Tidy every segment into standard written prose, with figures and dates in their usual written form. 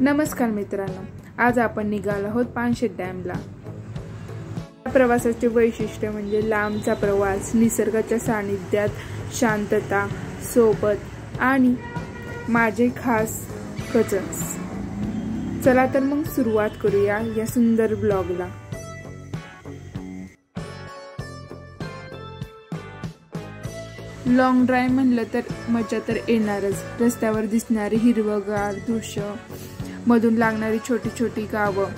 नमस्कार मित्रांनो, आज आपण निघालो आहोत पानशेत डॅमला। प्रवासाचे वैशिष्ट्य म्हणजे लांबचा प्रवास, निसर्गाच्या सानिध्यात शांतता सोबत आणि माझे खास कझन्स। चला तर मग सुरुवात करूया या सुंदर ब्लॉगला। लॉंग ड्राइव्ह म्हणलं तर मजा तर येणारच। रस्त्यावर दिसणारी हिरवगार दृश्य, मधून लागणारी छोटी छोटी गावं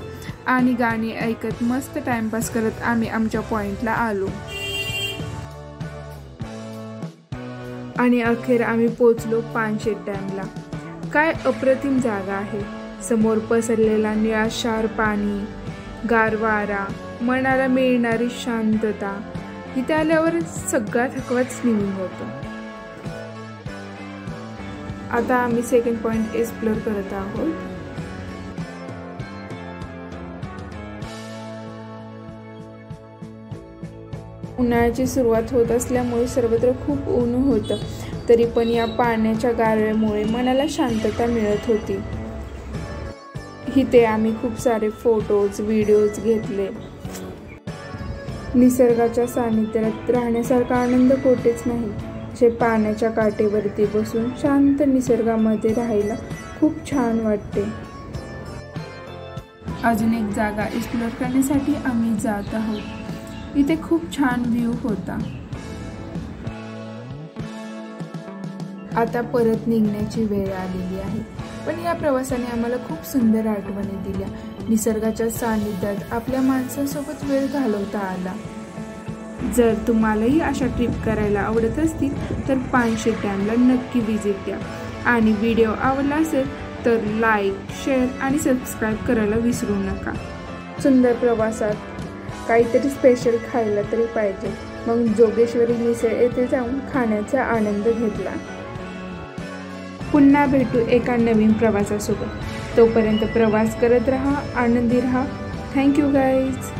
आणि गाणी ऐकत मस्त टाइमपास करत आम्ही आमच्या पॉइंटला आलो आणि अखेर आम्ही पोहोचलो पानशेत डॅमला। काय अप्रतिम जागा आहे। समोर पसरलेला निळाशार पाणी, गार वारा, मनाला मिळणारी शांतता, इथे आल्यावर सगळा थकवाच निघून जातो। आता आम्ही सेकंड पॉइंट एक्सप्लोर करत आहोत। उन्हाळ्याची सुरुवात होत असल्यामुळे सर्वत्र खूप ऊन होतं, तरी पण या पाण्याच्या गारव्यामुळे मनाला शांतता मिळत होती। इथे आम्ही खूप सारे फोटोज व्हिडिओज घेतले। निसर्गाच्या सानिध्यात राहण्यासारखा आनंद कोठेच नाही। जे पाण्याच्या काठेवरती बसून शांत निसर्गामध्ये राहायला खूप छान वाटते। अजून एक जागा एक्सप्लोर करण्यासाठी आम्ही जात आहोत। इथे खूप छान व्ह्यू होता। आता परत निघण्याची वेळ आलेली आहे, पण या प्रवासाने आम्हाला खूप सुंदर आठवणी दिल्या। निसर्गाच्या सानिध्यात आपल्या माणसांसोबत वेळ घालवता आला। जर तुम्हालाही अशा ट्रिप करायला आवडत असतील तर पानशेत डॅमला नक्की व्हिजिट द्या आणि व्हिडिओ आवडला असेल तर लाईक, शेअर आणि सबस्क्राईब करायला विसरू नका। सुंदर प्रवासात काहीतरी स्पेशल खायला तरी पाहिजे, मग जोगेश्वरी मिसळ येथे जाऊन खाण्याचा आनंद घेतला। पुन्हा भेटू एका नवीन प्रवासासोबत। तोपर्यंत प्रवास करत राहा, आनंदी राहा। Thank you guys.